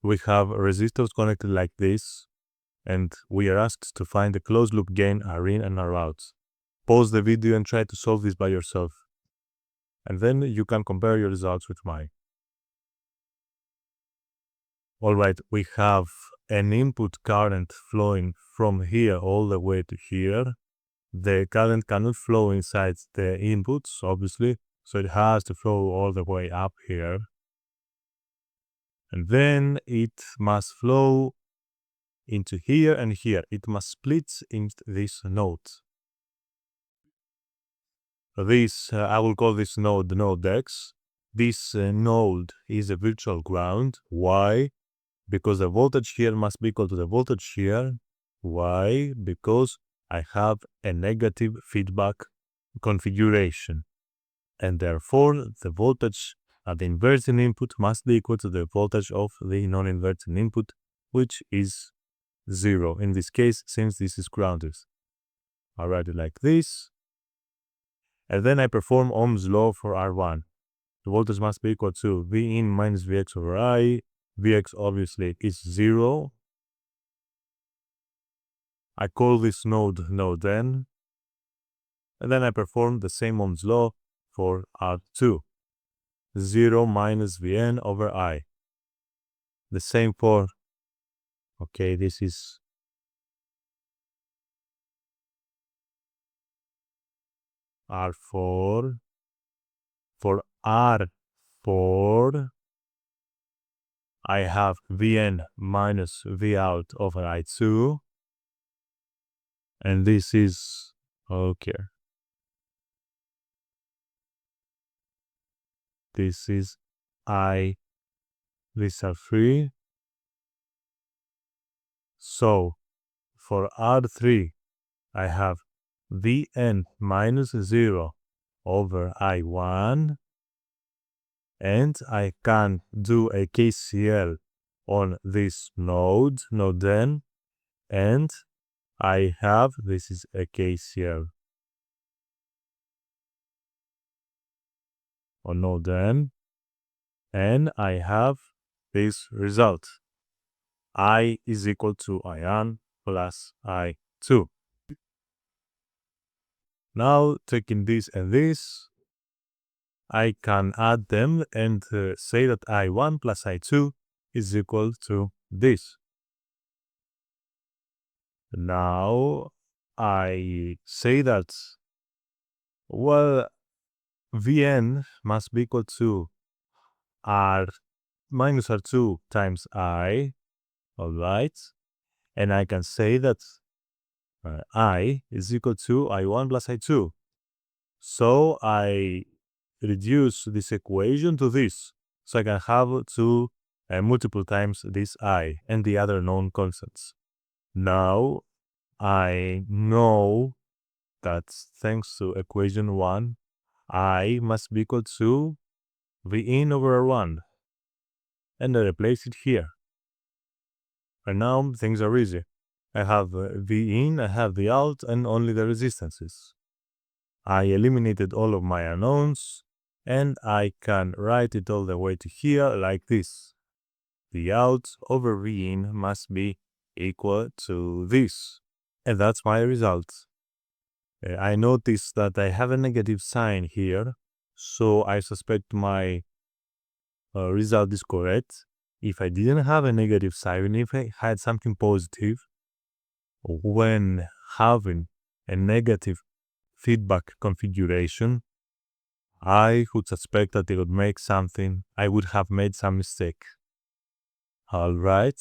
we have resistors connected like this, and we are asked to find the closed loop gain, a Rin and a Rout. Pause the video and try to solve this by yourself, and then you can compare your results with mine. Alright, we have an input current flowing from here all the way to here. The current cannot flow inside the inputs, obviously, so it has to flow all the way up here. And then it must flow into here and here. It must split into this node. This, I will call this node node X. This node is a virtual ground. Why? Because the voltage here must be equal to the voltage here. Why? Because I have a negative feedback configuration. And therefore, the voltage at the inverting input must be equal to the voltage of the non-inverting input, which is 0 in this case, since this is grounded. I write it like this. And then I perform Ohm's law for R1. The voltage must be equal to V in minus Vx over I. Vx obviously is 0. I call this node node N. And then I perform the same Ohm's law for R2. 0 minus Vn over I. The same for, okay, this is R4. For R4, I have Vn minus Vout over I2. And this is, okay, this is I, these are 3. So, for R3, I have Vn minus 0 over I1. And I can do a KCL on this node N, and I have, this is a KCL on node N, and I have this result. I is equal to I1 plus I2. Now, taking this and this, I can add them and say that I1 plus I2 is equal to this. Now, I say that, well, Vn must be equal to R minus R2 times I, alright? And I can say that I is equal to I1 plus I2. So I reduce this equation to this. So I can have two multiple times this I and the other known constants. Now I know that thanks to equation 1, I must be equal to V in over R1. And I replace it here. And now things are easy. I have V in, I have the out, and only the resistances. I eliminated all of my unknowns, and I can write it all the way to here like this. The out over V in must be equal to this. And that's my result. I notice that I have a negative sign here, so I suspect my result is correct. If I didn't have a negative sign, if I had something positive, when having a negative feedback configuration, I would suspect that it would make something, I would have made some mistake. Alright.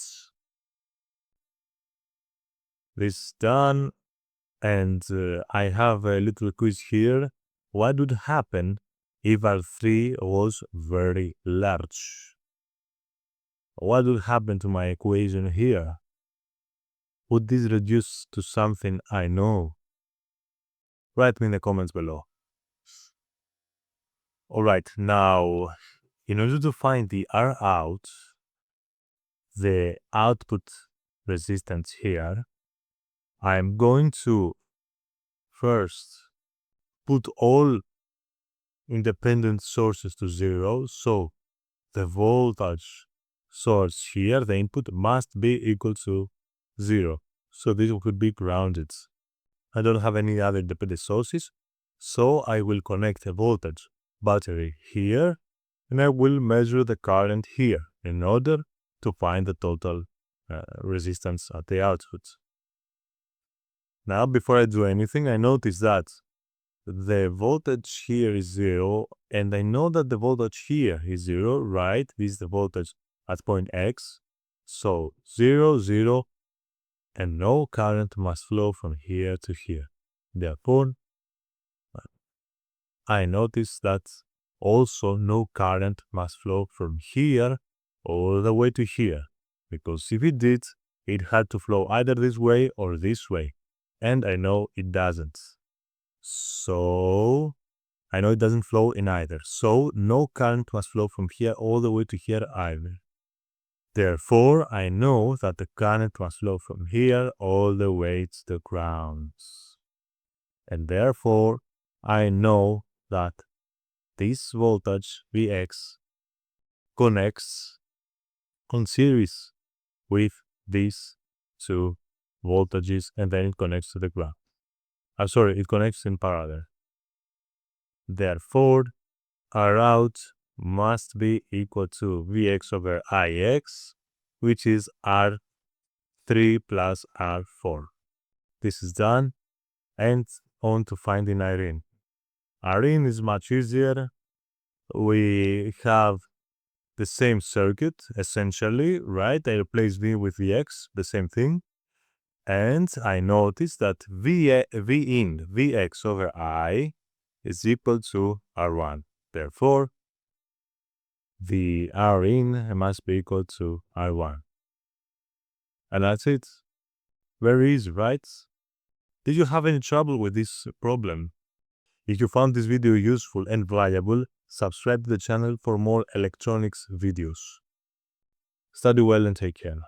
This is done, and I have a little quiz here. What would happen if R3 was very large? What would happen to my equation here? Would this reduce to something I know? Write me in the comments below. Alright, now, in order to find the R out, the output resistance here, I'm going to first put all independent sources to 0, so the voltage source here, the input must be equal to 0. So this would be grounded. I don't have any other independent sources, so I will connect a voltage battery here, and I will measure the current here in order to find the total resistance at the output. Now, before I do anything, I notice that the voltage here is 0, and I know that the voltage here is 0, right? This is the voltage at point X. So 0, 0, and no current must flow from here to here. Therefore, I notice that also no current must flow from here all the way to here, because if it did, it had to flow either this way or this way, and I know it doesn't. So I know it doesn't flow in either, so no current must flow from here all the way to here either. Therefore, I know that the current must flow from here all the way to the ground. And therefore, I know that this voltage Vx connects on series with these two voltages, and then it connects to the ground. It connects in parallel. Therefore, our Rout must be equal to Vx over Ix, which is R3 plus R4. This is done, and on to finding Rin. Rin is much easier. We have the same circuit, essentially, right? I replace V with Vx, the same thing. And I notice that V in Vx over I is equal to R1. Therefore, the R in must be equal to R1. And that's it. Very easy, right? Did you have any trouble with this problem? If you found this video useful and valuable, subscribe to the channel for more electronics videos. Study well and take care.